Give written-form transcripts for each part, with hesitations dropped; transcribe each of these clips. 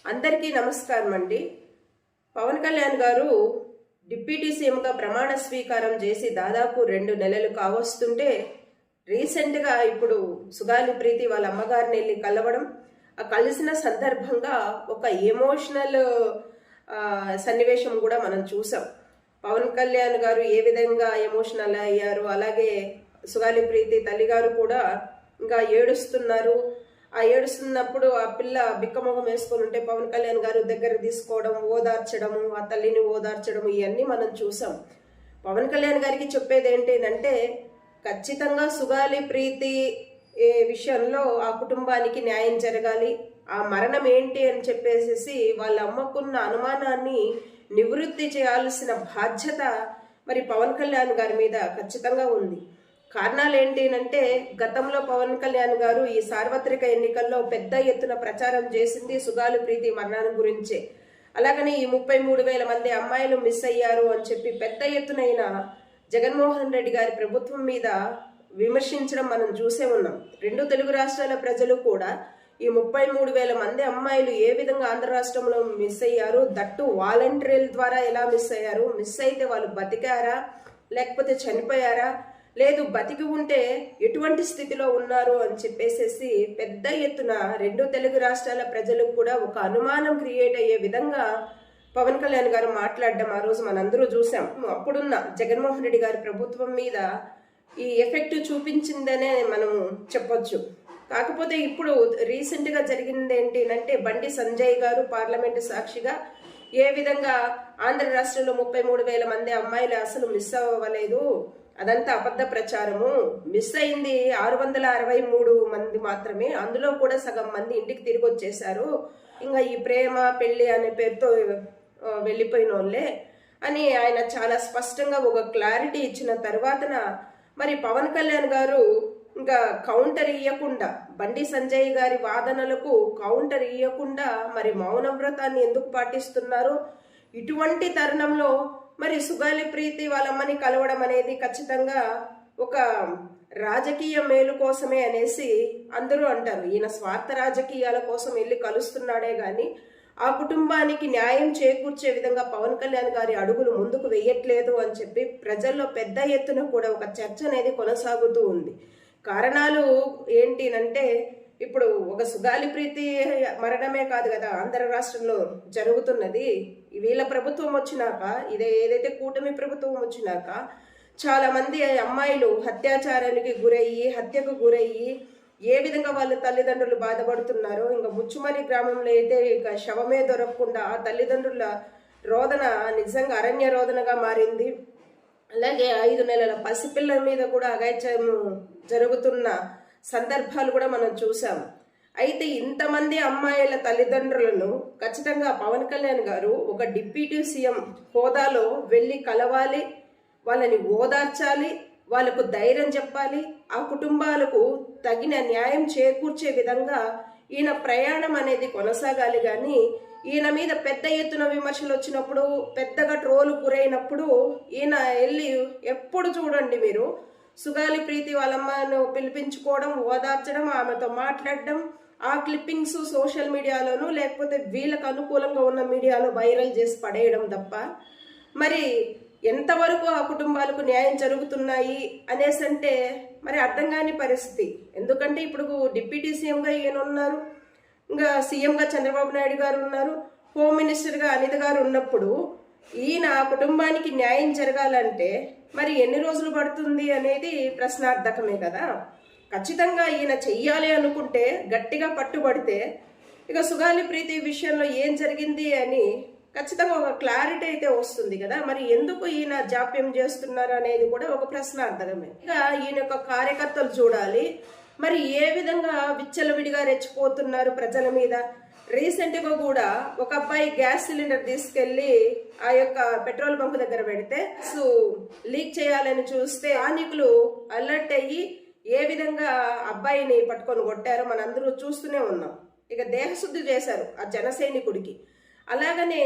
అందరికీ నమస్కారం అండి. పవన్ కళ్యాణ్ గారు డిప్యూటీ సీఎంగా ప్రమాణ స్వీకారం చేసి దాదాపు 2 నెలలు కావస్తుంటే రీసెంట్గా ఇప్పుడు సుగాలి ప్రీతి వాళ్ళ అమ్మగారిని వెళ్ళి కలవడం, ఆ కలిసిన సందర్భంగా ఒక ఎమోషనల్ సన్నివేశం కూడా మనం చూసాం. పవన్ కళ్యాణ్ గారు ఏ విధంగా ఎమోషనల్ అయ్యారు, అలాగే సుగాలి ప్రీతి తల్లిగారు కూడా ఇంకా ఏడుస్తున్నారు. ఆ ఏడుస్తున్నప్పుడు ఆ పిల్ల బిక్కమొహం వేసుకొని ఉంటే పవన్ కళ్యాణ్ గారు దగ్గర తీసుకోవడం, ఓదార్చడము, ఆ తల్లిని ఓదార్చడం, ఇవన్నీ మనం చూసాం. పవన్ కళ్యాణ్ గారికి చెప్పేది ఏంటంటే ఖచ్చితంగా సుగాలి ప్రీతి విషయంలో ఆ కుటుంబానికి న్యాయం జరగాలి. ఆ మరణం ఏంటి అని చెప్పేసి వాళ్ళ అమ్మకున్న అనుమానాన్ని నివృత్తి చేయాల్సిన బాధ్యత మరి పవన్ కళ్యాణ్ గారి మీద ఖచ్చితంగా ఉంది. కారణాలు ఏంటి అంటే గతంలో పవన్ కళ్యాణ్ గారు ఈ సార్వత్రిక ఎన్నికల్లో పెద్ద ఎత్తున ప్రచారం చేసింది సుగాలి ప్రీతి మరణాన్ని గురించే. అలాగని ఈ 33,000 మంది అమ్మాయిలు మిస్ అయ్యారు అని చెప్పి పెద్ద ఎత్తునైన జగన్మోహన్ రెడ్డి గారి ప్రభుత్వం మీద విమర్శించడం మనం చూసే ఉన్నాం. 2 తెలుగు రాష్ట్రాల ప్రజలు కూడా ఈ 33,000 మంది అమ్మాయిలు ఏ విధంగా ఆంధ్ర రాష్ట్రంలో మిస్ అయ్యారు, దట్టు వాలంటీర్ల ద్వారా ఎలా మిస్ అయ్యారు, మిస్ అయితే వాళ్ళు బతికారా లేకపోతే చనిపోయారా, లేదు బతికి ఉంటే ఎటువంటి స్థితిలో ఉన్నారు అని చెప్పేసేసి పెద్ద ఎత్తున 2 తెలుగు రాష్ట్రాల ప్రజలకు కూడా ఒక అనుమానం క్రియేట్ అయ్యే విధంగా పవన్ కళ్యాణ్ గారు మాట్లాడడం ఆ రోజు మనందరూ చూసాం. అప్పుడున్న జగన్మోహన్ రెడ్డి గారి ప్రభుత్వం మీద ఈ ఎఫెక్ట్ చూపించిందనే మనం చెప్పొచ్చు. కాకపోతే ఇప్పుడు రీసెంట్గా జరిగింది ఏంటి అంటే బండి సంజయ్ గారు పార్లమెంటు సాక్షిగా ఏ విధంగా ఆంధ్ర రాష్ట్రంలో 33,000 మంది అమ్మాయిలు అసలు మిస్ అవ్వలేదు, అదంతా అబద్ధ ప్రచారము, మిస్ అయింది 663 మంది మాత్రమే, అందులో కూడా సగం మంది ఇంటికి తిరిగి వచ్చేసారు, ఇంకా ఈ ప్రేమ పెళ్లి అనే పేరుతో వెళ్ళిపోయిన వాళ్ళే అని ఆయన చాలా స్పష్టంగా ఒక క్లారిటీ ఇచ్చిన తర్వాతన మరి పవన్ కళ్యాణ్ గారు ఇంకా కౌంటర్ ఇవ్వకుండా, బండి సంజయ్ గారి వాదనలకు కౌంటర్ ఇవ్వకుండా మరి మౌన వ్రతాన్ని ఎందుకు పాటిస్తున్నారు? ఇటువంటి తరుణంలో మరి సుగాలి ప్రీతి వాళ్ళమ్మని కలవడం అనేది ఖచ్చితంగా ఒక రాజకీయ మేలు కోసమే అనేసి అందరూ అంటారు. ఈయన స్వార్థ రాజకీయాల కోసం వెళ్ళి కలుస్తున్నాడే గాని ఆ కుటుంబానికి న్యాయం చేకూర్చే విధంగా పవన్ కళ్యాణ్ గారి అడుగులు ముందుకు వెయ్యట్లేదు అని చెప్పి ప్రజల్లో పెద్ద ఎత్తున కూడా ఒక చర్చ అనేది కొనసాగుతూ ఉంది. కారణాలు ఏంటి అంటే ఇప్పుడు ఒక సుగాలి ప్రీతి మరణమే కాదు కదా ఆంధ్ర రాష్ట్రంలో జరుగుతున్నది. వీళ్ళ ప్రభుత్వం వచ్చినాక, ఏదైతే కూటమి ప్రభుత్వం వచ్చినాక చాలా మంది అమ్మాయిలు అత్యాచారానికి గురయ్యి, హత్యకు గురయ్యి ఏ విధంగా వాళ్ళ తల్లిదండ్రులు బాధపడుతున్నారో, ఇంకా ముచ్చుమరి గ్రామంలో అయితే ఇక శవమే దొరకకుండా తల్లిదండ్రుల రోదన నిజంగా అరణ్య రోదనగా మారింది. అలాగే 5 నెలల పసిపిల్లల మీద కూడా అఘాయిత్యం జరుగుతున్న సందర్భాలు కూడా మనం చూసాం. అయితే ఇంతమంది అమ్మాయిల తల్లిదండ్రులను ఖచ్చితంగా పవన్ కళ్యాణ్ గారు ఒక డిప్యూటీ సీఎం హోదాలో వెళ్ళి కలవాలి, వాళ్ళని ఓదార్చాలి, వాళ్ళకు ధైర్యం చెప్పాలి, ఆ కుటుంబాలకు తగిన న్యాయం చేకూర్చే విధంగా ఈయన ప్రయాణం అనేది కొనసాగాలి. కానీ ఈయన మీద పెద్ద ఎత్తున విమర్శలు వచ్చినప్పుడు, పెద్దగా ట్రోలు గురైనప్పుడు ఈయన వెళ్ళి ఎప్పుడు చూడండి మీరు సుగాలి ప్రీతి వాళ్ళమ్మను పిలిపించుకోవడం, ఓదార్చడం, ఆమెతో మాట్లాడడం, ఆ క్లిప్పింగ్స్ సోషల్ మీడియాలోనూ లేకపోతే వీళ్ళకు అనుకూలంగా ఉన్న మీడియాలో వైరల్ చేసి పడేయడం తప్ప మరి ఎంతవరకు ఆ కుటుంబాలకు న్యాయం జరుగుతున్నాయి అనేసి అంటే మరి అర్థం కాని పరిస్థితి. ఎందుకంటే ఇప్పుడు డిప్యూటీ సీఎంగా ఈయన ఉన్నారు, ఇంకా సీఎంగా చంద్రబాబు నాయుడు గారు ఉన్నారు, హోమ్ మినిస్టర్గా అనిత గారు ఉన్నప్పుడు ఈయన ఆ కుటుంబానికి న్యాయం జరగాలంటే మరి ఎన్ని రోజులు పడుతుంది అనేది ప్రశ్నార్థకమే కదా. ఖచ్చితంగా ఈయన చెయ్యాలి అనుకుంటే, గట్టిగా పట్టుబడితే ఇక సుగాలి ప్రీతి విషయంలో ఏం జరిగింది అని ఖచ్చితంగా ఒక క్లారిటీ అయితే వస్తుంది కదా. మరి ఎందుకు ఈయన జాప్యం చేస్తున్నారు అనేది కూడా ఒక ప్రశ్నార్థకమే. ఇక ఈయన యొక్క కార్యకర్తలు చూడాలి మరి ఏ విధంగా విచ్చలవిడిగా రెచ్చిపోతున్నారు ప్రజల మీద. రీసెంట్గా కూడా ఒక అబ్బాయి గ్యాస్ సిలిండర్ తీసుకెళ్లి ఆ యొక్క పెట్రోల్ బంక్ దగ్గర పెడితే లీక్ చేయాలని చూస్తే స్థానికులు అలర్ట్ అయ్యి ఏ విధంగా అబ్బాయిని పట్టుకొని కొట్టారో మనందరూ చూస్తూనే ఉన్నాం. ఇక దేహశుద్ధి చేశారు ఆ జన సైనికుడికి. అలాగనే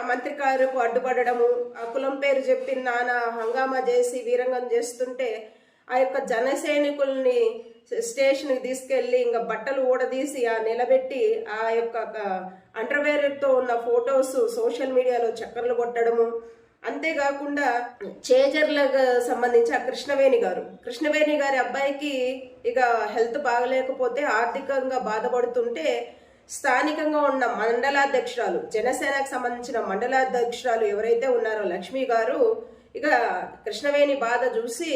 మంత్రి గారికి అడ్డుపడము, ఆ కులం పేరు చెప్పి నానా హంగామా చేసి వీరంగం చేస్తుంటే ఆ యొక్క జన సైనికుల్ని స్టేషన్కి తీసుకెళ్ళి ఇంకా బట్టలు ఊడదీసి నిలబెట్టి ఆ యొక్క అండర్వేర్తో ఉన్న ఫొటోస్ సోషల్ మీడియాలో చక్కర్లు కొట్టడము. అంతేకాకుండా చేజర్లకు సంబంధించి ఆ కృష్ణవేణి గారి అబ్బాయికి ఇక హెల్త్ బాగలేకపోతే ఆర్థికంగా బాధపడుతుంటే స్థానికంగా ఉన్న మండలాధ్యక్షురాలు, జనసేనకు సంబంధించిన మండలాధ్యక్షురాలు ఎవరైతే ఉన్నారో లక్ష్మి గారు ఇక కృష్ణవేణి బాధ చూసి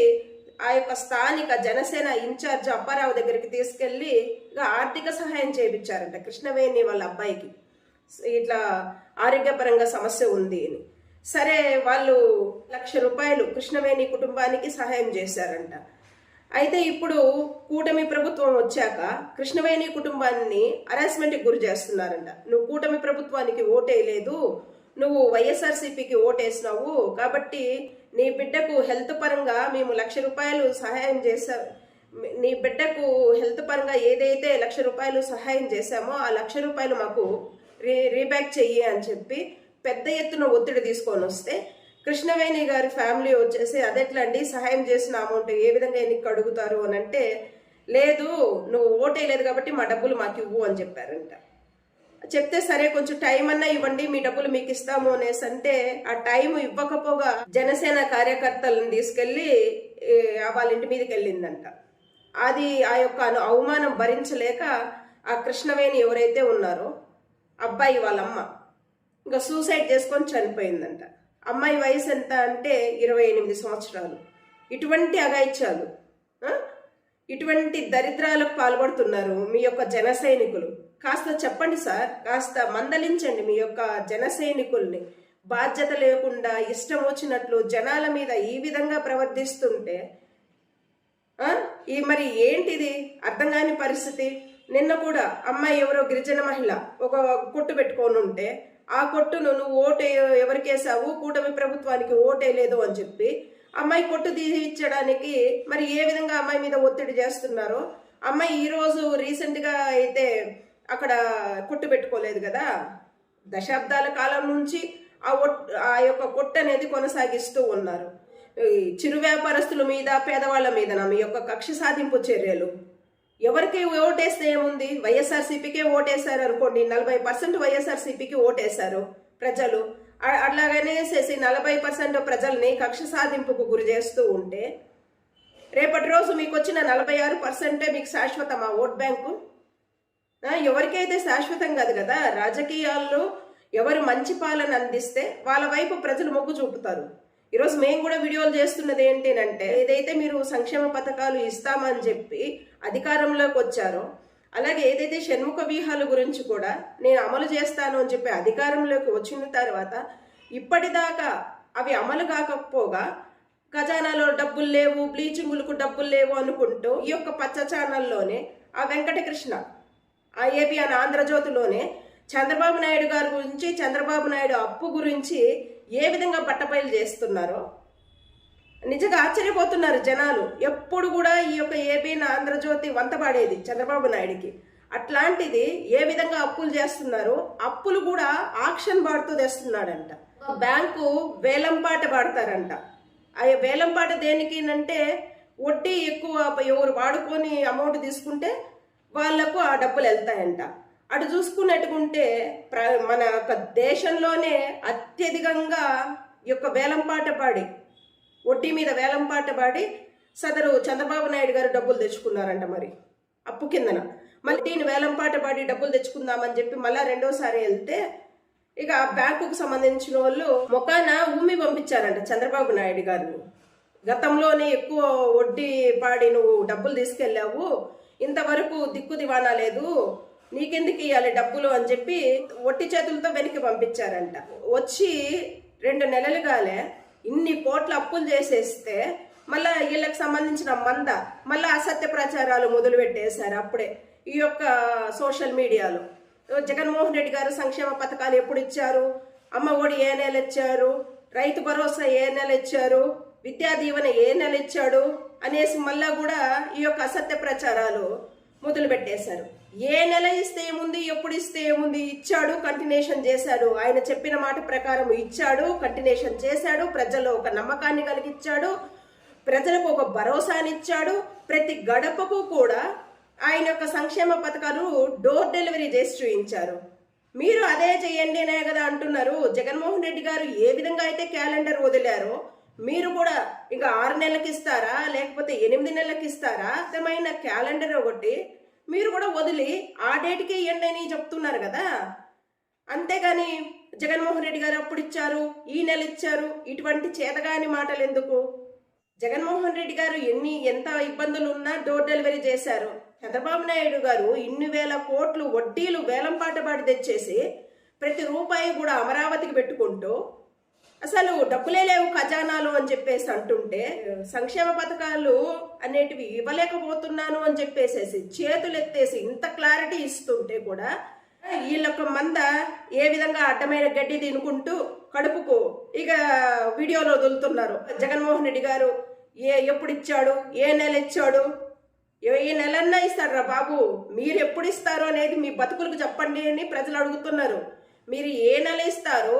ఆ యొక్క స్థానిక జనసేన ఇన్ఛార్జ్ అప్పారావు దగ్గరికి తీసుకెళ్లి ఇక ఆర్థిక సహాయం చేయించారంట కృష్ణవేణి వాళ్ళ అబ్బాయికి. ఇట్లా ఆరోగ్యపరంగా సమస్య ఉంది అని. సరే, వాళ్ళు ₹1,00,000 కృష్ణవేణి కుటుంబానికి సహాయం చేశారంట. అయితే ఇప్పుడు కూటమి ప్రభుత్వం వచ్చాక కృష్ణవేణి కుటుంబాన్ని హరాస్మెంట్కి గురి చేస్తున్నారంట. నువ్వు కూటమి ప్రభుత్వానికి ఓటేయలేదు, నువ్వు వైఎస్ఆర్సీపీకి ఓటేసినావు కాబట్టి నీ బిడ్డకు హెల్త్ పరంగా మేము ₹1,00,000 సహాయం చేశాం, నీ బిడ్డకు హెల్త్ పరంగా ఏదైతే ₹1,00,000 సహాయం చేశామో ఆ ₹1,00,000 మాకు రీబ్యాక్ చెయ్యి అని చెప్పి పెద్ద ఎత్తున ఒత్తిడి తీసుకొని వస్తే కృష్ణవేణి గారి ఫ్యామిలీ వచ్చేసి అదెట్లా అండి, సహాయం చేసిన అమౌంట్ ఏ విధంగా ఎన్నికి అడుగుతారు అని అంటే, లేదు నువ్వు ఓటేయలేదు కాబట్టి మా డబ్బులు మాకు ఇవ్వు అని చెప్పారంట. చెప్తే సరే కొంచెం టైం అన్నా ఇవ్వండి, మీ డబ్బులు మీకు ఇస్తాము అనేసి అంటే ఆ టైం ఇవ్వకపోగా జనసేన కార్యకర్తలను తీసుకెళ్లి వాళ్ళ ఇంటి మీదకి వెళ్ళిందంట. అది ఆ యొక్క అవమానం భరించలేక ఆ కృష్ణవేణి ఎవరైతే ఉన్నారో అబ్బాయి వాళ్ళమ్మ ఇంకా సూసైడ్ చేసుకొని చనిపోయిందంట. అమ్మాయి వయసు ఎంత అంటే 28 సంవత్సరాలు. ఇటువంటి అగాయిత్యాలు, ఇటువంటి దరిద్రాలకు పాల్పడుతున్నారు మీ యొక్క జన సైనికులు. కాస్త చెప్పండి సార్, కాస్త మందలించండి మీ యొక్క జన సైనికుల్ని. బాధ్యత లేకుండా ఇష్టం వచ్చినట్లు జనాల మీద ఈ విధంగా ప్రవర్తిస్తుంటే మరి ఏంటిది అర్థం కాని పరిస్థితి. నిన్న కూడా అమ్మాయి ఎవరో గిరిజన మహిళ ఒక కొట్టు పెట్టుకొని ఉంటే ఆ కొట్టును నువ్వు ఓటే ఎవరికేసావు, కూటమి ప్రభుత్వానికి ఓటేయలేదు అని చెప్పి అమ్మాయి కొట్టు తీయించడానికి మరి ఏ విధంగా అమ్మాయి మీద ఒత్తిడి చేస్తున్నారో. అమ్మాయి ఈరోజు రీసెంట్గా అయితే అక్కడ కొట్టు పెట్టుకోలేదు కదా, దశాబ్దాల కాలం నుంచి ఆ యొక్క కొట్టు అనేది కొనసాగిస్తూ ఉన్నారు. చిరు వ్యాపారస్తుల మీద, పేదవాళ్ళ మీద మీ యొక్క కక్ష సాధింపు చర్యలు. ఎవరికి ఓటేస్తే ఏముంది, వైఎస్ఆర్సీపీకే ఓటేశారు అనుకోండి, 40% వైఎస్ఆర్సీపీకి ఓటేశారు ప్రజలు. అట్లాగనేసేసి 40% ప్రజల్ని కక్ష సాధింపుకు గురి చేస్తూ ఉంటే రేపటి రోజు మీకు వచ్చిన 46% మీకు శాశ్వతమా ఓట్ బ్యాంకు? ఎవరికైతే శాశ్వతం కాదు కదా. రాజకీయాల్లో ఎవరు మంచి పాలన అందిస్తే వాళ్ళ వైపు ప్రజలు మొగ్గు చూపుతారు. ఈరోజు మేము కూడా వీడియోలు చేస్తున్నది ఏంటంటే, ఏదైతే మీరు సంక్షేమ పథకాలు ఇస్తామని చెప్పి అధికారంలోకి వచ్చారో, అలాగే ఏదైతే షణ్ముఖ వ్యూహాల గురించి కూడా నేను అమలు చేస్తాను అని చెప్పి అధికారంలోకి వచ్చిన తర్వాత ఇప్పటిదాకా అవి అమలు కాకపోగా ఖజానాలో డబ్బులు లేవు, బ్లీచింగులకు డబ్బులు లేవు అనుకుంటూ ఈ యొక్క పచ్చ ఛానల్లోనే ఆ వెంకటకృష్ణ, ఆ ఏబిఎన్ ఆంధ్రజ్యోతిలోనే చంద్రబాబు నాయుడు గారి గురించి, చంద్రబాబు నాయుడు అప్పు గురించి ఏ విధంగా బట్టబయలు చేస్తున్నారో నిజంగా ఆశ్చర్యపోతున్నారు జనాలు. ఎప్పుడు కూడా ఈ యొక్క ఏబిఎన్ ఆంధ్రజ్యోతి వంతపాడేది చంద్రబాబు నాయుడికి. అట్లాంటిది ఏ విధంగా అప్పులు చేస్తున్నారు, అప్పులు కూడా ఆక్షన్ పాడుతూ తెస్తున్నాడంట. బ్యాంకు వేలంపాట పాడతారంట. ఆ వేలంపాట దేనికి అంటే వడ్డీ ఎక్కువ ఎవరు వాడుకొని అమౌంట్ తీసుకుంటే వాళ్లకు ఆ డబ్బులు వెళ్తాయంట. అటు చూసుకున్నట్టుకుంటే మన యొక్క దేశంలోనే అత్యధికంగా ఈ యొక్క వేలంపాట పాడి, వడ్డీ మీద వేలంపాట పాడి సదరు చంద్రబాబు నాయుడు గారు డబ్బులు తెచ్చుకున్నారంట. మరి అప్పు కిందన మళ్ళీ దీన్ని వేలంపాట పాడి డబ్బులు తెచ్చుకుందామని చెప్పి మళ్ళా రెండోసారి వెళ్తే ఇక బ్యాంకుకు సంబంధించిన వాళ్ళు మొకాన ఊమి పంపించారంట చంద్రబాబు నాయుడు గారిని. గతంలోనే ఎక్కువ వడ్డీ పాడి నువ్వు డబ్బులు తీసుకెళ్ళావు, ఇంతవరకు దిక్కు దివాణా లేదు, నీకెందుకు ఇవ్వాలి డబ్బులు అని చెప్పి ఒట్టి చేతులతో వెనక్కి పంపించారంట. వచ్చి 2 నెలలు కాలే ఇన్ని కోట్ల అప్పులు చేసేస్తే మళ్ళా వీళ్ళకి సంబంధించిన మళ్ళా అసత్య ప్రచారాలు మొదలు పెట్టేశారు. అప్పుడే ఈ యొక్క సోషల్ మీడియాలో జగన్మోహన్ రెడ్డి గారు సంక్షేమ పథకాలు ఎప్పుడు ఇచ్చారు, అమ్మ ఒడి ఏ నెల ఇచ్చారు, రైతు భరోసా ఏ నెల ఇచ్చారు, విద్యా దీవెన ఏ నెల ఇచ్చాడు అనేసి మళ్ళా కూడా ఈ యొక్క అసత్య ప్రచారాలు మొదలు పెట్టేశారు. ఏ నెల ఇస్తే ఏముంది, ఎప్పుడు ఇస్తే ఏముంది, ఇచ్చాడు, కంటిన్యూషన్ చేశాడు. ఆయన చెప్పిన మాట ప్రకారం ఇచ్చాడు, కంటిన్యూషన్ చేశాడు, ప్రజల్లో ఒక నమ్మకాన్ని కలిగించాడు. ప్రజలకు ఒక భరోసానిచ్చాడు. ప్రతి గడపకు కూడా ఆయన యొక్క సంక్షేమ పథకాలు డోర్ డెలివరీ చేసి చూపించారు. మీరు అదే చేయండి అనే కదా అంటున్నారు. జగన్మోహన్ రెడ్డి గారు ఏ విధంగా అయితే క్యాలెండర్ వదిలారో మీరు కూడా ఇంకా 6 నెలలకు ఇస్తారా, లేకపోతే 8 నెలలకు ఇస్తారా? అర్థమైన క్యాలెండర్ ఒకటి మీరు కూడా వదిలి ఆ డేట్కి ఇవ్వండి అని చెప్తున్నారు కదా. అంతేగాని జగన్మోహన్ రెడ్డి గారు అప్పుడు ఇచ్చారు, ఈ నెల ఇచ్చారు, ఇటువంటి చేతగాని మాటలు ఎందుకు? జగన్మోహన్ రెడ్డి గారు ఎంత ఇబ్బందులు ఉన్నా డోర్ డెలివరీ చేశారు. చంద్రబాబు నాయుడు గారు ఇన్ని వేల కోట్లు వడ్డీలు వేలం పాటపాటి తెచ్చేసి ప్రతి రూపాయి కూడా అమరావతికి పెట్టుకుంటూ అసలు డబ్బులే లేవు ఖజానాలు అని చెప్పేసి అంటుంటే, సంక్షేమ పథకాలు అనేటివి ఇవ్వలేకపోతున్నాను అని చెప్పేసేసి చేతులు ఎత్తేసి ఇంత క్లారిటీ ఇస్తుంటే కూడా వీళ్ళొక మంద ఏ విధంగా అడ్డమైన గడ్డి తినుకుంటూ కడుపుకు ఇక వీడియోలో వదులుతున్నారు. జగన్మోహన్ రెడ్డి గారు ఎప్పుడు ఇచ్చాడు, ఏ నెల ఇచ్చాడు, ఏ నెలన్నా ఇస్తారా బాబు, మీరు ఎప్పుడు ఇస్తారు అనేది మీ బతుకులకు చెప్పండి అని ప్రజలు అడుగుతున్నారు. మీరు ఏ నెల ఇస్తారు,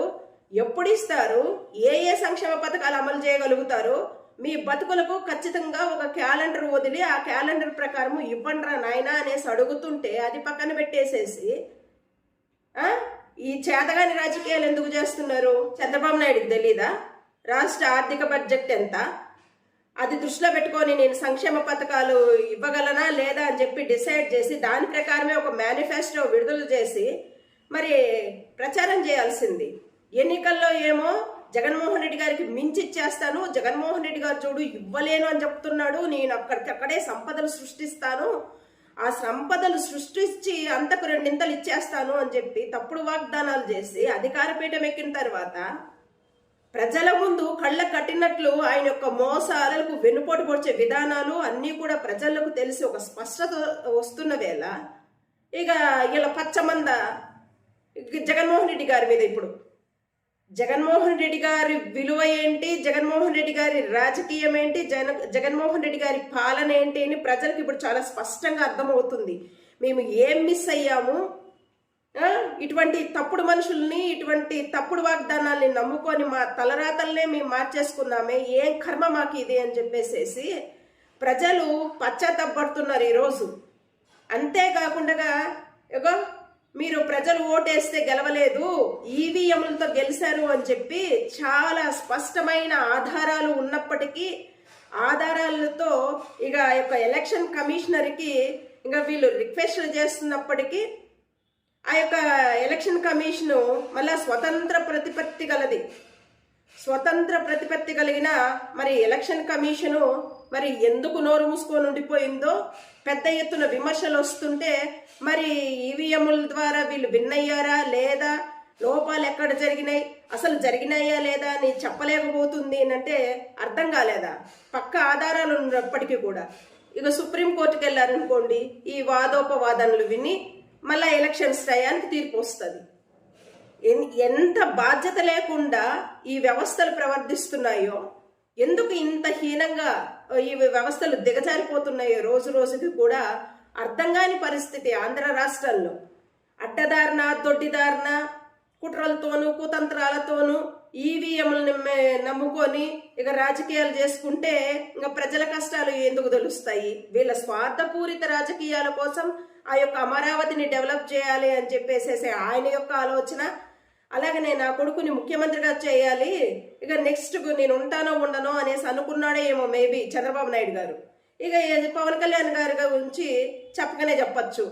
ఎప్పుడు ఇస్తారు, ఏ సంక్షేమ పథకాలు అమలు చేయగలుగుతారు, మీ బతుకులకు ఖచ్చితంగా ఒక క్యాలెండర్ వదిలి ఆ క్యాలెండర్ ప్రకారం ఇవ్వండిరా నాయనా అనేసి అడుగుతుంటే అది పక్కన పెట్టేసేసి ఈ చేతగాని రాజకీయాలు ఎందుకు చేస్తున్నారు? చంద్రబాబు నాయుడుకి తెలీదా రాష్ట్ర ఆర్థిక బడ్జెట్ ఎంత? అది దృష్టిలో పెట్టుకొని నేను సంక్షేమ పథకాలు ఇవ్వగలనా లేదా అని చెప్పి డిసైడ్ చేసి దాని ప్రకారమే ఒక మేనిఫెస్టో విడుదల చేసి మరి ప్రచారం చేయాల్సింది. ఎన్నికల్లో ఏమో జగన్మోహన్ రెడ్డి గారికి మించి ఇచ్చేస్తాను, జగన్మోహన్ రెడ్డి గారు చూడు ఇవ్వలేను అని చెప్తున్నాడు, నేను అక్కడికక్కడే సంపదలు సృష్టిస్తాను, ఆ సంపదలు సృష్టించి అంతకు 2 ఇచ్చేస్తాను అని చెప్పి తప్పుడు వాగ్దానాలు చేసి అధికార పీఠం ఎక్కిన తర్వాత ప్రజల ముందు కళ్ళ కట్టినట్లు ఆయన యొక్క మోసాలకు వెన్నుపోటు పొడిచే విధానాలు అన్నీ కూడా ప్రజలకు తెలిసి ఒక స్పష్టత వస్తున్న వేళ ఇక ఇలా పచ్చమంద జగన్మోహన్ రెడ్డి గారి మీద ఇప్పుడు జగన్మోహన్ రెడ్డి గారి విలువ ఏంటి, జగన్మోహన్ రెడ్డి గారి రాజకీయం ఏంటి, జగన్మోహన్ రెడ్డి గారి పాలన ఏంటి అని ప్రజలకు ఇప్పుడు చాలా స్పష్టంగా అర్థమవుతుంది. మేము ఏం మిస్ అయ్యాము, ఇటువంటి తప్పుడు మనుషుల్ని ఇటువంటి తప్పుడు వాగ్దానాల్ని నమ్ముకొని మా తలరాతల్నే మేము మార్చేసుకున్నామే, ఏం కర్మ మాకు ఇది అని చెప్పేసేసి ప్రజలు పశ్చాత్తాపడుతున్నారు ఈరోజు. అంతేకాకుండా ఇగో మీరు ప్రజలు ఓటేస్తే గెలవలేదు, ఈవీఎంలతో గెలిచారు అని చెప్పి చాలా స్పష్టమైన ఆధారాలు ఉన్నప్పటికీ ఆధారాలతో ఇక యొక్క ఎలక్షన్ కమిషనర్కి ఇంకా వీళ్ళు రిక్వెస్ట్లు చేస్తున్నప్పటికీ ఆ యొక్క ఎలక్షన్ కమిషను మళ్ళా స్వతంత్ర ప్రతిపత్తి కలిగిన మరి ఎలక్షన్ కమిషను మరి ఎందుకు నోరు మూసుకొని ఉండిపోయిందో పెద్ద ఎత్తున విమర్శలు వస్తుంటే మరి ఈవీఎంల ద్వారా వీళ్ళు విన్నయ్యారా లేదా, లోపాలు ఎక్కడ జరిగినాయి, అసలు జరిగినాయా లేదా అని చెప్పలేకపోతుంది అంటే అర్థం కాలేదా? పక్క ఆధారాలు ఉన్నప్పటికీ కూడా ఇక సుప్రీంకోర్టుకి వెళ్ళారనుకోండి, ఈ వాదోపవాదనలు విని మళ్ళా ఎలక్షన్స్ టయానికి తీర్పు వస్తుంది. ఎంత బాధ్యత లేకుండా ఈ వ్యవస్థలు ప్రవర్తిస్తున్నాయో, ఎందుకు ఇంత హీనంగా ఈ వ్యవస్థలు దిగజారిపోతున్నాయో రోజు రోజుకి కూడా అర్థం కాని పరిస్థితి ఆంధ్ర రాష్ట్రంలో. అడ్డదారిన దొడ్డిదారిన కుట్రలతోనూ కుతంత్రాలతోనూ ఈవీఎంలను నమ్ముకొని ఇక రాజకీయాలు చేసుకుంటే ఇంకా ప్రజల కష్టాలు ఎందుకు తెలుస్తాయి? వీళ్ళ స్వార్థపూరిత రాజకీయాల కోసం ఆ యొక్క అమరావతిని డెవలప్ చేయాలి అని చెప్పేసేసి ఆయన యొక్క ఆలోచన. అలాగనే నా కొడుకుని ముఖ్యమంత్రిగా చేయాలి, ఇక నెక్స్ట్ నేను ఉంటానో ఉండనో అనేసి అనుకున్నాడో ఏమో మేబీ చంద్రబాబు నాయుడు గారు. ఇక పవన్ కళ్యాణ్ గారి గురించి చెప్పగానే చెప్పచ్చు,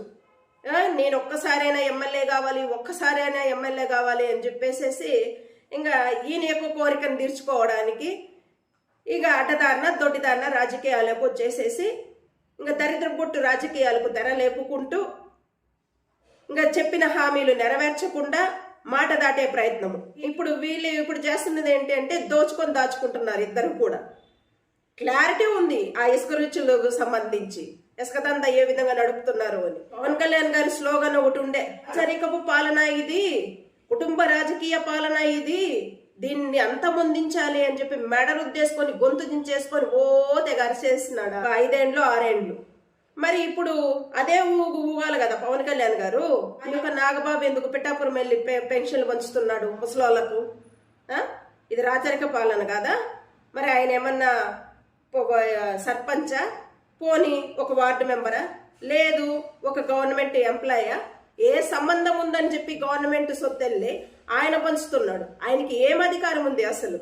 నేను ఒక్కసారైనా ఎమ్మెల్యే కావాలి అని చెప్పేసేసి ఇంకా ఈయన యొక్క కోరికను తీర్చుకోవడానికి ఇక అడ్డదారిన దొడ్డిదారిన రాజకీయాలకు వచ్చేసేసి ఇంకా దరిద్రపుట్టు రాజకీయాలకు తెర లేపుకుంటూ ఇంకా చెప్పిన హామీలు నెరవేర్చకుండా మాట దాటే ప్రయత్నము. ఇప్పుడు చేస్తున్నది ఏంటి అంటే దోచుకొని దాచుకుంటున్నారు ఇద్దరు కూడా. క్లారిటీ ఉంది ఆ ఇసుక రుచులకు సంబంధించి, ఇసుక దందా ఏ విధంగా నడుపుతున్నారు అని. పవన్ కళ్యాణ్ గారి స్లోగన్ ఒకటి ఉండే, చరికపు పాలన ఇది, కుటుంబ రాజకీయ పాలన ఇది, దీన్ని అంతమొందించాలి అని చెప్పి మెడరుద్దేసుకొని గొంతు దించేసుకొని తెగ అరిచేస్తున్నాడు 5 ఏళ్ళు 6 ఏళ్ళు. మరి ఇప్పుడు అదే ఊగాలి కదా పవన్ కళ్యాణ్ గారు. అందుక నాగబాబు ఎందుకు పిఠాపురం వెళ్ళి పెన్షన్లు పంచుతున్నాడు ముసలోళ్లకు? ఇది రాచరిక పాలన కాదా? మరి ఆయన ఏమన్నా సర్పంచా, పోనీ ఒక వార్డు మెంబరా, లేదు ఒక గవర్నమెంట్ ఎంప్లాయా, ఏ సంబంధం ఉందని చెప్పి గవర్నమెంట్ సొత్తెళ్ళి ఆయన పంచుతున్నాడు? ఆయనకి ఏం అధికారం ఉంది అసలు?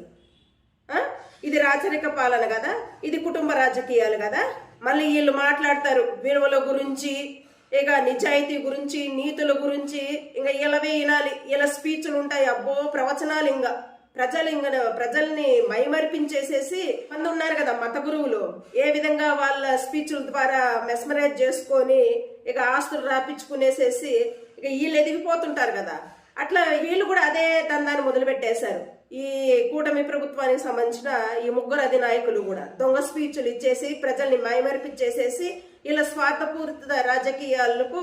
ఇది రాచరిక పాలన కదా, ఇది కుటుంబ రాజకీయాలు కదా. మళ్ళీ వీళ్ళు మాట్లాడతారు విలువల గురించి, ఇక నిజాయితీ గురించి, నీతుల గురించి. ఇంకా ఇలావే వినాలి, ఇలా స్పీచ్లు ఉంటాయి, అబ్బో ప్రవచనాలు. ఇంకా ప్రజల్ని మైమరిపించేసేసి మంది ఉన్నారు కదా మత గురువులు, ఏ విధంగా వాళ్ళ స్పీచ్ల ద్వారా మెస్మరైజ్ చేసుకొని ఇక ఆస్తులు రాపించుకునేసేసి ఇక వీళ్ళు ఎదిగిపోతుంటారు కదా. అట్లా వీళ్ళు కూడా అదే దందాన్ని మొదలుపెట్టేశారు. ఈ కూటమి ప్రభుత్వానికి సంబంధించిన ఈ ముగ్గురు అధినాయకులు కూడా దొంగ స్పీచ్లు ఇచ్చేసి ప్రజల్ని మైమరిపించేసేసి ఇలా స్వార్థపూరిత రాజకీయాలకు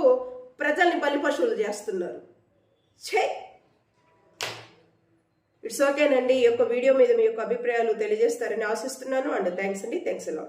ప్రజల్ని బలిపశువులు చేస్తున్నారు. ఇట్స్ ఓకేనండి. ఈ యొక్క వీడియో మీద మీ యొక్క అభిప్రాయాలు తెలియజేస్తారని ఆశిస్తున్నాను. అండ్ థ్యాంక్స్ అండి. థ్యాంక్స్ అలా.